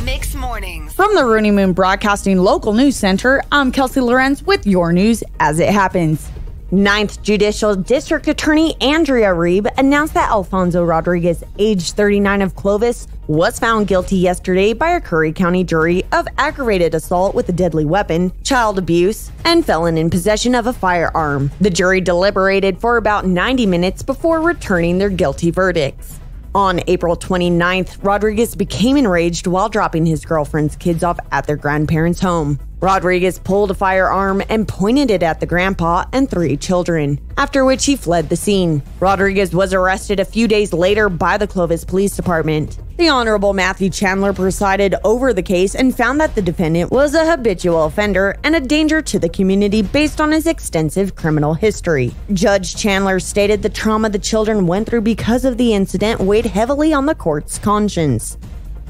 Mixed Mornings. From the Rooney Moon Broadcasting Local News Center, I'm Kelsey Laurenz with your news as it happens. 9th Judicial District Attorney Andrea Reeb announced that Alfonso Rodriguez, age 39 of Clovis, was found guilty yesterday by a Curry County jury of aggravated assault with a deadly weapon, child abuse, and felon in possession of a firearm. The jury deliberated for about 90 minutes before returning their guilty verdicts. On April 29th, Rodriguez became enraged while dropping his girlfriend's kids off at their grandparents' home. Rodriguez pulled a firearm and pointed it at the grandpa and 3 children, after which he fled the scene. Rodriguez was arrested a few days later by the Clovis Police Department. The Honorable Matthew Chandler presided over the case and found that the defendant was a habitual offender and a danger to the community based on his extensive criminal history. Judge Chandler stated the trauma the children went through because of the incident weighed heavily on the court's conscience.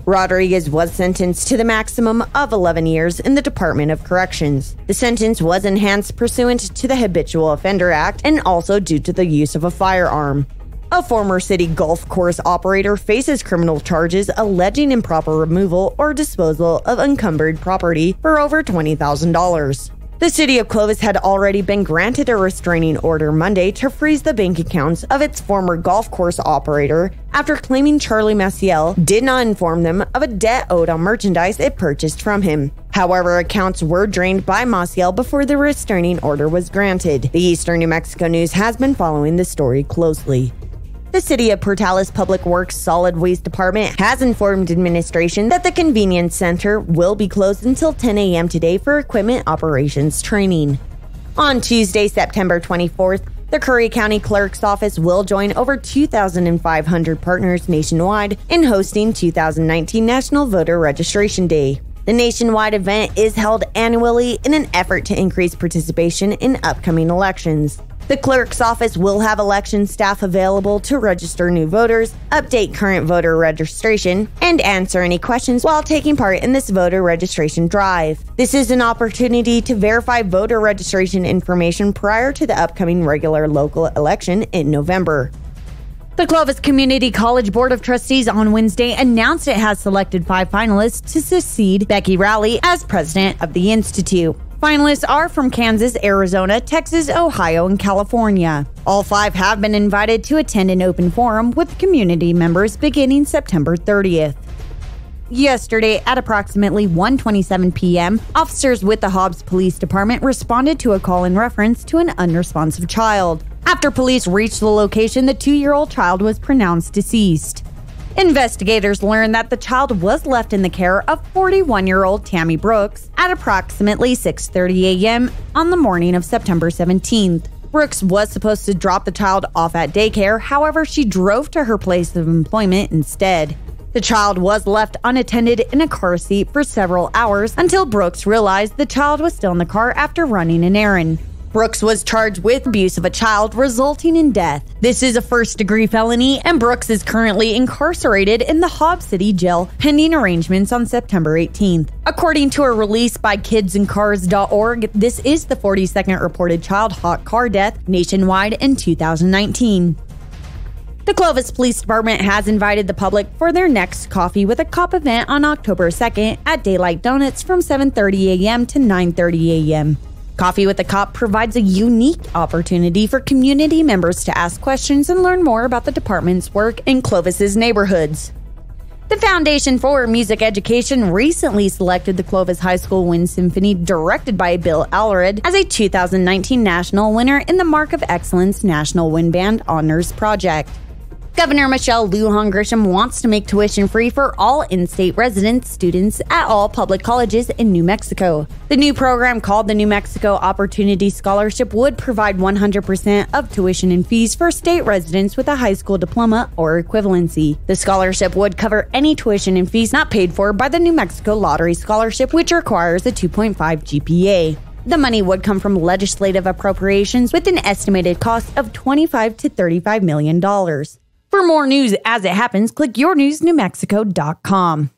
Rodriguez was sentenced to the maximum of 11 years in the Department of Corrections. The sentence was enhanced pursuant to the Habitual Offender Act and also due to the use of a firearm. A former city golf course operator faces criminal charges alleging improper removal or disposal of encumbered property for over $20,000. The city of Clovis had already been granted a restraining order Monday to freeze the bank accounts of its former golf course operator after claiming Charlie Maciel did not inform them of a debt owed on merchandise it purchased from him. However, accounts were drained by Maciel before the restraining order was granted. The Eastern New Mexico News has been following the story closely. The City of Portales Public Works Solid Waste Department has informed administration that the convenience center will be closed until 10 a.m. today for equipment operations training. On Tuesday, September 24th, the Curry County Clerk's Office will join over 2,500 partners nationwide in hosting 2019 National Voter Registration Day. The nationwide event is held annually in an effort to increase participation in upcoming elections. The clerk's office will have election staff available to register new voters, update current voter registration, and answer any questions while taking part in this voter registration drive. This is an opportunity to verify voter registration information prior to the upcoming regular local election in November. The Clovis Community College Board of Trustees on Wednesday announced it has selected 5 finalists to succeed Becky Rowley as president of the Institute. Finalists are from Kansas, Arizona, Texas, Ohio, and California. All 5 have been invited to attend an open forum with community members beginning September 30th. Yesterday, at approximately 1:27 p.m., officers with the Hobbs Police Department responded to a call in reference to an unresponsive child. After police reached the location, the 2-year-old child was pronounced deceased. Investigators learned that the child was left in the care of 41-year-old Tammy Brooks at approximately 6:30 a.m. on the morning of September 17th. Brooks was supposed to drop the child off at daycare, however, she drove to her place of employment instead. The child was left unattended in a car seat for several hours until Brooks realized the child was still in the car after running an errand. Brooks was charged with abuse of a child resulting in death. This is a first-degree felony, and Brooks is currently incarcerated in the Hobbs City Jail pending arrangements on September 18th. According to a release by kidsandcars.org, this is the 42nd reported child hot car death nationwide in 2019. The Clovis Police Department has invited the public for their next Coffee with a Cop event on October 2nd at Daylight Donuts from 7:30 a.m. to 9:30 a.m. Coffee with a Cop provides a unique opportunity for community members to ask questions and learn more about the department's work in Clovis's neighborhoods. The Foundation for Music Education recently selected the Clovis High School Wind Symphony, directed by Bill Allred, as a 2019 national winner in the Mark of Excellence National Wind Band Honors Project. Governor Michelle Lujan Grisham wants to make tuition free for all in-state resident students at all public colleges in New Mexico. The new program, called the New Mexico Opportunity Scholarship, would provide 100% of tuition and fees for state residents with a high school diploma or equivalency. The scholarship would cover any tuition and fees not paid for by the New Mexico Lottery Scholarship, which requires a 2.5 GPA. The money would come from legislative appropriations with an estimated cost of $25 to $35 million. For more news as it happens, click yournewsnewmexico.com.